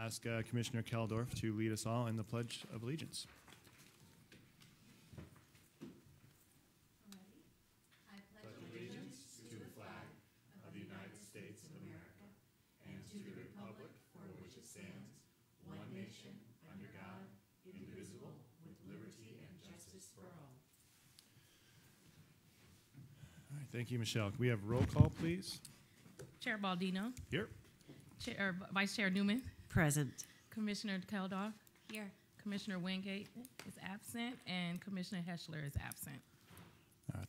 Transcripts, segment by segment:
ask Commissioner Keldorf to lead us all in the Pledge of Allegiance. I pledge allegiance to the flag of the United States of America and to the republic for which it stands, one nation, under God, indivisible, with liberty and justice for all. All right, thank you, Michelle. Can we have roll call, please? Chair Baldino. Here. Vice Chair Newman. Present. Commissioner Keldorf. Here. Commissioner Wingate is absent, and Commissioner Heschler is absent.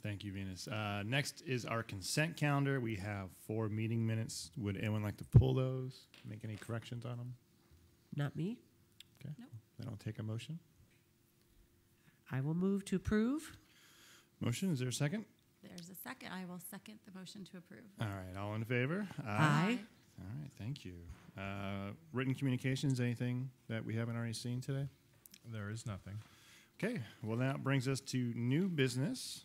Thank you, Venus. Next is our consent calendar. We have 4 meeting minutes. Would anyone like to pull those? Make any corrections on them? Not me. Okay. Nope. Then I'll take a motion. I will move to approve. Motion, is there a second? There's a second. I will second the motion to approve. All right, all in favor? Aye. All right, thank you. Written communications, anything that we haven't already seen today? There is nothing. Okay, well, that brings us to new business.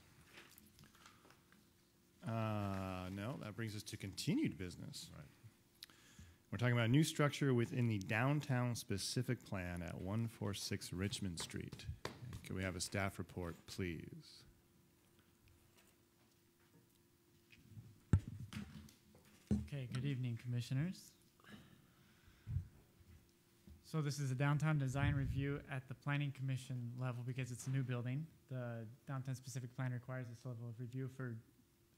No, that brings us to continued business. Right. We're talking about a new structure within the downtown specific plan at 146 Richmond Street. Can we have a staff report, please? Okay, good evening, Commissioners. So this is a downtown design review at the Planning Commission level because it's a new building. The downtown specific plan requires this level of review for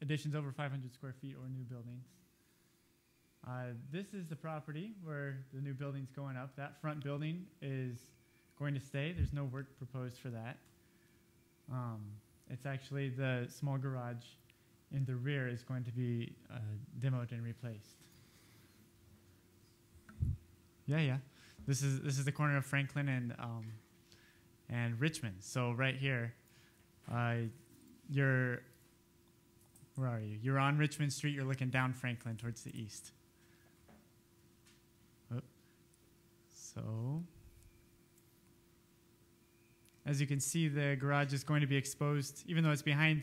additions over 500 square feet or new buildings. This is the property where the new building's going up. That front building is going to stay. There's no work proposed for that. It's actually the small garage in the rear is going to be demoed and replaced. Yeah. This is the corner of Franklin and Richmond. So right here, where are you? You're on Richmond Street. You're looking down Franklin towards the east. So, as you can see, the garage is going to be exposed, even though it's behind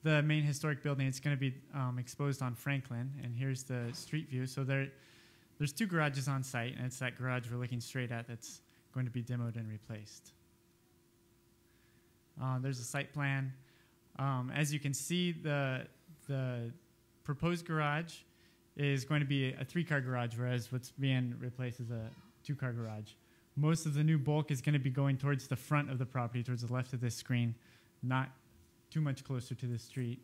the main historic building. It's going to be exposed on Franklin, and here's the street view. So there's 2 garages on site, and it's that garage we're looking straight at that's going to be demoed and replaced. There's a site plan. As you can see, the proposed garage is going to be a 3-car garage, whereas what's being replaced is a 2-car garage. Most of the new bulk is going to be going towards the front of the property, towards the left of this screen, not too much closer to the street.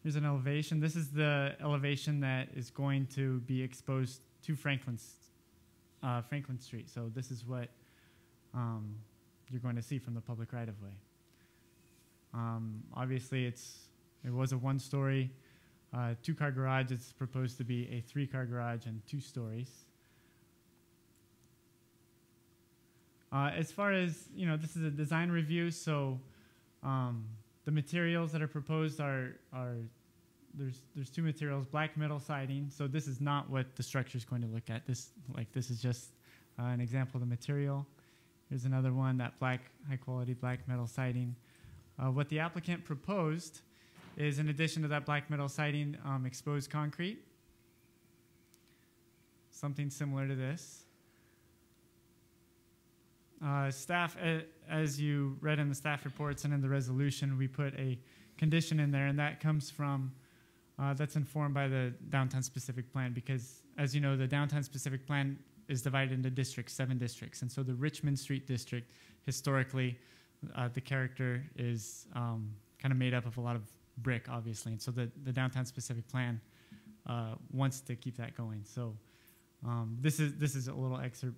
Here's an elevation. This is the elevation that is going to be exposed to Franklin Street. So this is what you're going to see from the public right-of-way. Obviously, it was a 1-story, 2-car garage. It's proposed to be a 3-car garage and 2 stories. As far as, this is a design review, so the materials that are proposed are there's 2 materials, black metal siding. So this is not what the structure is going to look at. This is just an example of the material. Here's another one, that high quality black metal siding. What the applicant proposed is, in addition to that black metal siding, exposed concrete, something similar to this. Staff, as you read in the staff reports and in the resolution, we put a condition in there, and that comes from, that's informed by the downtown specific plan, because as you know, the downtown specific plan is divided into districts, 7 districts. And so the Richmond Street district, historically, the character is kind of made up of a lot of brick, obviously. And so the downtown specific plan wants to keep that going. So this is a little excerpt.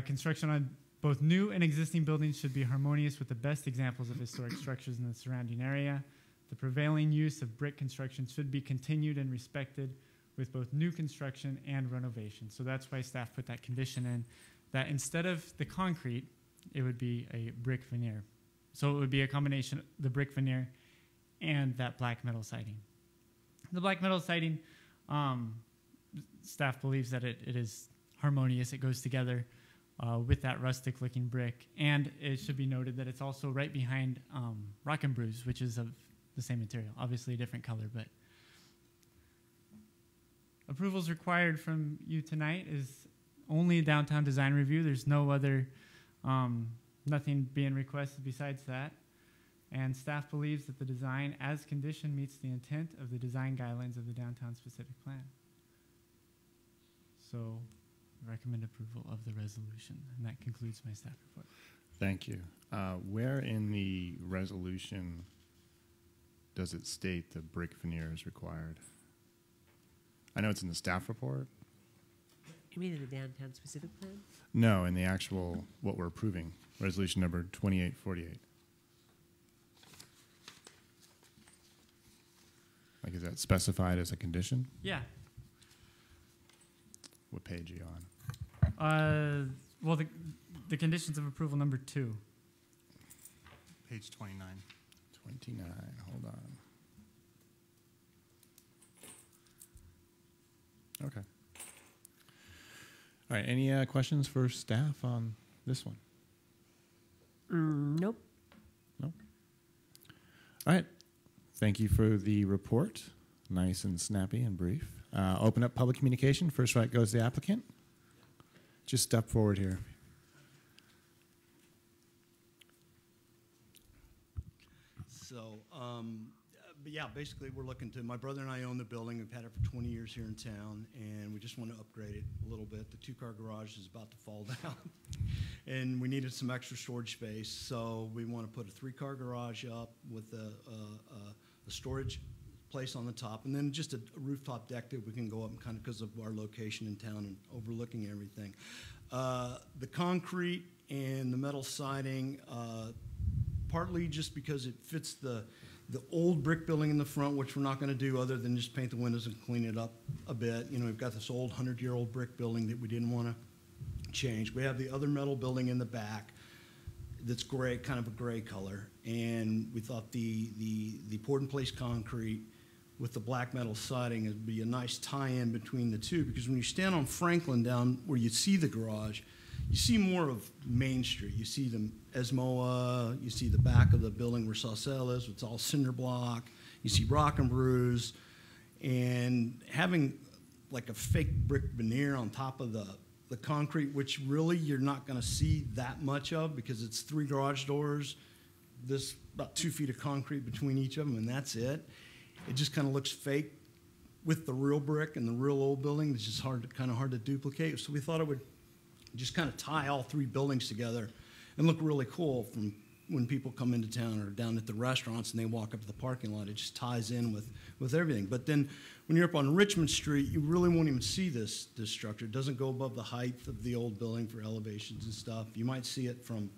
Construction on both new and existing buildings should be harmonious with the best examples of historic structures in the surrounding area. The prevailing use of brick construction should be continued and respected with both new construction and renovation. So that's why staff put that condition in, that instead of the concrete, it would be a brick veneer. So it would be a combination of the brick veneer and that black metal siding. The black metal siding, staff believes that it is harmonious. It goes together with that rustic looking brick. And it should be noted that it's also right behind Rock and Brews, which is of the same material, obviously a different color, but approvals required from you tonight is only downtown design review. There's no other, nothing being requested besides that. And staff believes that the design as conditioned meets the intent of the design guidelines of the downtown specific plan. So recommend approval of the resolution. And that concludes my staff report. Thank you. Where in the resolution does it state the brick veneer is required? I know it's in the staff report. You mean in the downtown specific plan? No, in the actual, what we're approving, resolution number 2848. Like, is that specified as a condition? Yeah. What page are you on? Well, the conditions of approval number 2. Page 29. 29, hold on. Okay. All right, any questions for staff on this one? Nope. No? All right. Thank you for the report. Nice and snappy and brief. Open up public communication. First right goes the applicant. Just step forward here. So, but yeah, basically we're looking to, my brother and I own the building. We've had it for 20 years here in town, and we just want to upgrade it a little bit. The 2-car garage is about to fall down, and we needed some extra storage space. So we want to put a 3-car garage up with a storage place on the top, and then just a rooftop deck that we can go up and kind of, because of our location in town and overlooking everything. The concrete and the metal siding, partly just because it fits the old brick building in the front, which we're not going to do other than just paint the windows and clean it up a bit. You know, we've got this old 100-year-old brick building that we didn't want to change. We have the other metal building in the back that's gray, kind of a gray color, and we thought the poured-in-place concrete with the black metal siding would be a nice tie-in between the two, because when you stand on Franklin down where you see the garage, you see more of Main Street. You see the Esmoa, you see the back of the building where Saucelle is, it's all cinder block. You see Rock and Brews, and having like a fake brick veneer on top of the concrete, which really you're not going to see that much of because it's 3 garage doors. There's about 2 feet of concrete between each of them, and that's it. It just kind of looks fake with the real brick and the real old building. It's just kind of hard to duplicate. So we thought it would just kind of tie all 3 buildings together and look really cool from when people come into town or down at the restaurants and they walk up to the parking lot. It just ties in with everything. But then when you're up on Richmond Street, you really won't even see this structure. It doesn't go above the height of the old building for elevations and stuff. You might see it from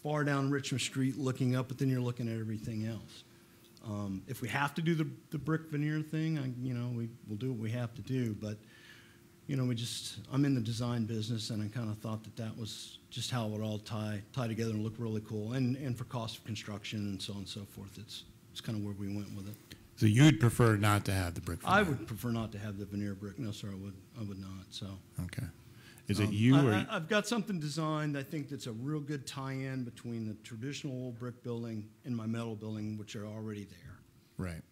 far down Richmond Street looking up, but then you're looking at everything else. If we have to do the brick veneer thing, we'll do what we have to do. But I'm in the design business, and I kind of thought that was just how it would all tie together and look really cool. And for cost of construction and so on and so forth, it's kind of where we went with it. So you'd prefer not to have the brick veneer? I would prefer not to have the veneer brick. No, sir, I would not. So. Okay. Is it you or? I've got something designed, I think, that's a real good tie-in between the traditional old brick building and my metal building, which are already there. Right.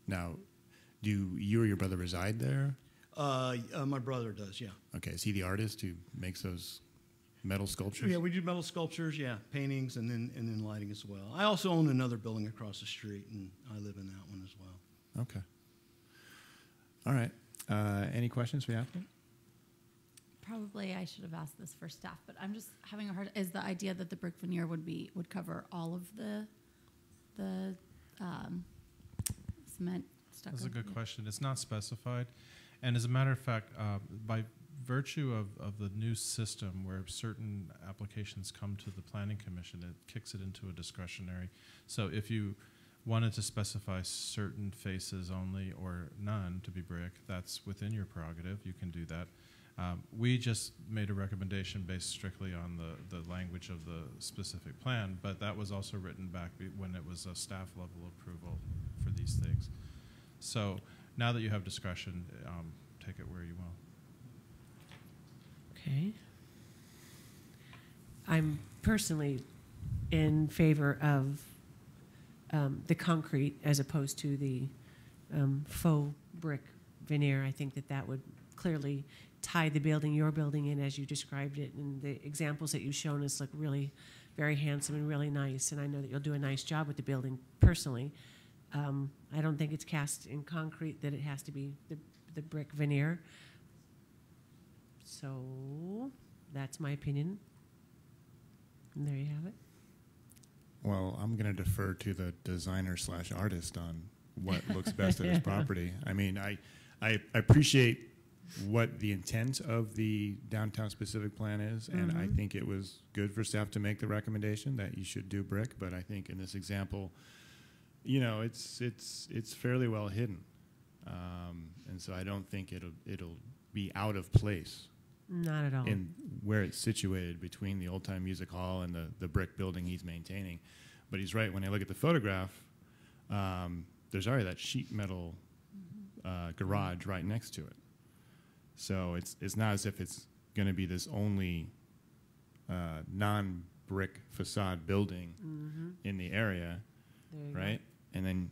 Now, do you or your brother reside there? My brother does, yeah. Okay. Is he the artist who makes those metal sculptures? Yeah, we do metal sculptures, yeah, paintings, and then lighting as well. I also own another building across the street, and I live in that one as well. Okay. All right. Any questions for the applicant? Probably I should have asked this for staff, but I'm just having a hard. Is the idea that the brick veneer would cover all of the cement stucco? That's a good question. It's not specified, and as a matter of fact, by virtue of the new system where certain applications come to the Planning Commission, it kicks it into a discretionary. So if you wanted to specify certain faces only or none to be brick, that's within your prerogative. You can do that. We just made a recommendation based strictly on the language of the specific plan, but that was also written back when it was a staff level approval for these things. So now that you have discretion, take it where you will. Okay. I'm personally in favor of the concrete as opposed to the faux brick veneer. I think that that would clearly tie the building, your building, in as you described it, and the examples that you've shown us look really very handsome and really nice. And I know that you'll do a nice job with the building personally. I don't think it's cast in concrete that it has to be the brick veneer. So that's my opinion. And there you have it. Well, I'm going to defer to the designer / artist on what looks best at his property. I mean, I appreciate what the intent of the downtown specific plan is, and I think it was good for staff to make the recommendation that you should do brick. But I think in this example, you know, it's fairly well hidden, and so I don't think it'll be out of place. Not at all. In where it's situated between the Old Time Music Hall and the brick building he's maintaining. But he's right, when I look at the photograph, there's already that sheet metal garage right next to it. So it's not as if it's going to be this only non-brick facade building in the area, right? And then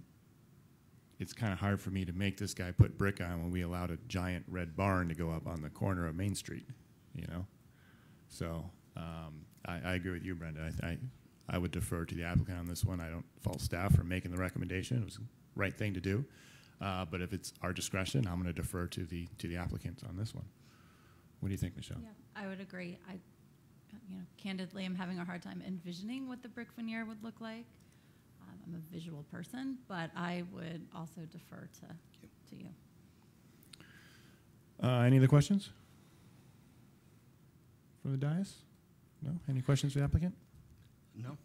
it's kind of hard for me to make this guy put brick on when we allowed a giant red barn to go up on the corner of Main Street, you know? So I agree with you, Brenda. I would defer to the applicant on this one. I don't fault staff for making the recommendation. It was the right thing to do. But if it's our discretion, I'm going to defer to the applicant on this one. What do you think, Michelle? Yeah, I would agree. Candidly, I'm having a hard time envisioning what the brick veneer would look like. I'm a visual person, but I would also defer to you. Any other questions from the dais? No? Any questions for the applicant? No.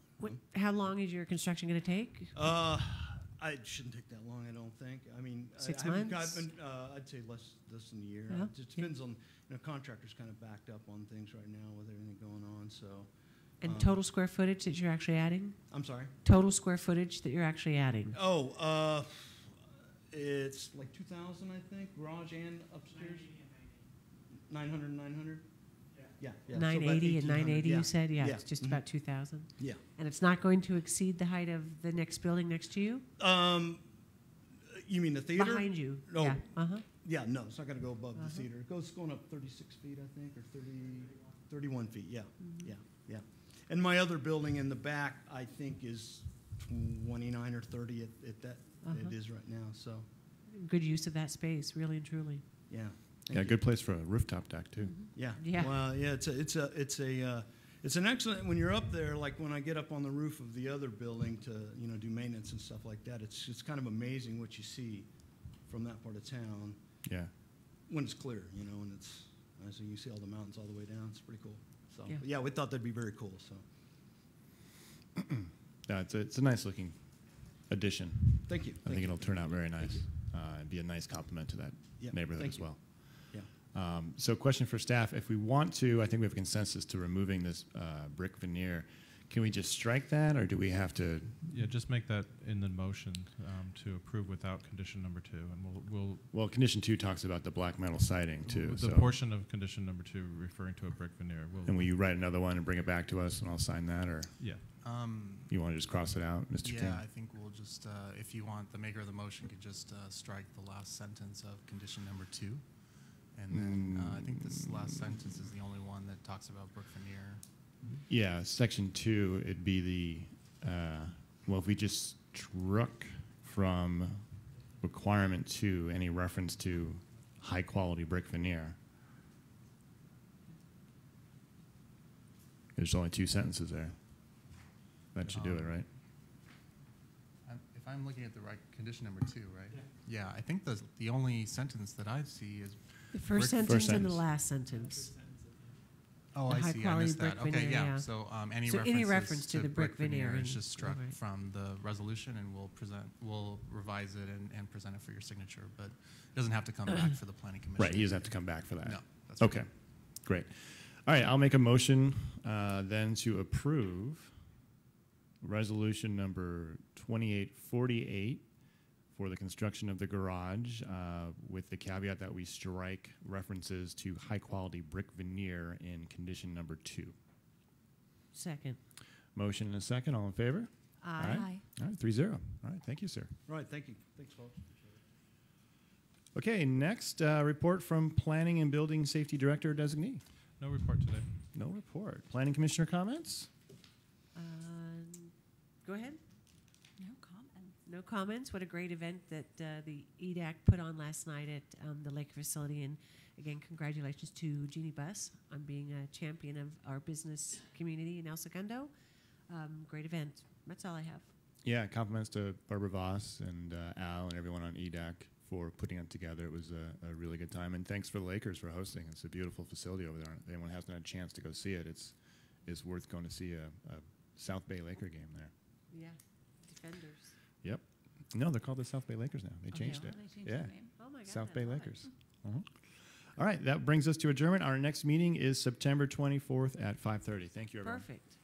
How long is your construction going to take? It shouldn't take that long, I don't think. I mean, 6 I'd months? say less than a year. Yeah. It just depends on, contractors kind of backed up on things right now with everything going on, so. And total square footage that you're actually adding? I'm sorry? Total square footage that you're actually adding? Oh, it's like 2,000, I think, garage and upstairs. 900 and 900? Yeah. So about 980 and 980, yeah. you said? Yeah, Yeah. it's just about 2,000. Yeah. And it's not going to exceed the height of the next building next to you? You mean the theater? Behind you? No. Yeah. Uh-huh. Yeah, no, it's not going to go above the theater. It's going up 36 feet, I think, or 31 feet. Yeah, yeah. And my other building in the back, I think, is 29 or 30 at that. It is right now. So. Good use of that space, really and truly. Yeah. Yeah, good place for a rooftop deck too. Yeah. Yeah. Well, yeah, it's an excellent, when you're up there, like when I get up on the roof of the other building to, do maintenance and stuff like that, it's kind of amazing what you see from that part of town. Yeah. When it's clear, and it's, so you see all the mountains all the way down. It's pretty cool. So, Yeah. yeah, we thought that'd be very cool, so. Yeah, it's a nice looking addition. Thank you. I think it'll turn out very nice and be a nice complement to that neighborhood thank as you. well. Yeah. So question for staff, if we want to, I think we have consensus to removing this brick veneer. Can we just strike that, or do we have to? Yeah, just make that in the motion to approve without condition number 2, and we'll. Well, condition 2 talks about the black metal siding too. The portion of condition number 2 referring to a brick veneer. And will you write another one and bring it back to us, and I'll sign that, or Yeah. you want to just cross it out, Mr. King? Yeah, I think we'll just, if you want, the maker of the motion could just strike the last sentence of condition number 2. And then I think this last sentence is the only one that talks about brick veneer. Yeah, section 2, it'd be well, if we just struck from requirement 2 any reference to high quality brick veneer. There's only 2 sentences there. That should do it, right? If I'm looking at the right condition number 2, right? Yeah, I think the only sentence that I see is. The first Brick- sentence first and the sentence. last sentence. Oh, The I high see. I quality missed that. brick Okay, veneer, yeah. yeah. So So any reference to the brick veneer is and- just struck right. from the resolution, and we'll revise it and present it for your signature. But it doesn't have to come back for the planning commission. Right, he doesn't have to come back for that. No, that's Okay, great. All right, I'll make a motion then to approve resolution number 2848 for the construction of the garage with the caveat that we strike references to high-quality brick veneer in condition number 2. Second. Motion and a second. All in favor? Aye. Aye. All right, 3-0. All right, thank you, sir. All right, thank you. Thanks, folks. Okay, next report from Planning and Building Safety Director Designee. No report today. No report. Planning Commissioner comments? Go ahead. No comments. No comments. What a great event that the EDAC put on last night at the Lake facility. And again, congratulations to Jeannie Buss on being a champion of our business community in El Segundo. Great event. That's all I have. Yeah, compliments to Barbara Voss and Al and everyone on EDAC for putting it together. It was a really good time. And thanks for the Lakers for hosting. It's a beautiful facility over there. If anyone hasn't had a chance to go see it, it's worth going to see a South Bay Laker game there. Yeah, Defenders. Yep. No, they're called the South Bay Lakers now. They changed Oh, it. they changed Yeah. their name. Oh my God. South I Bay love it. Lakers. All right, that brings us to adjournment. Our next meeting is September 24th at 5:30. Thank you, everyone. Perfect.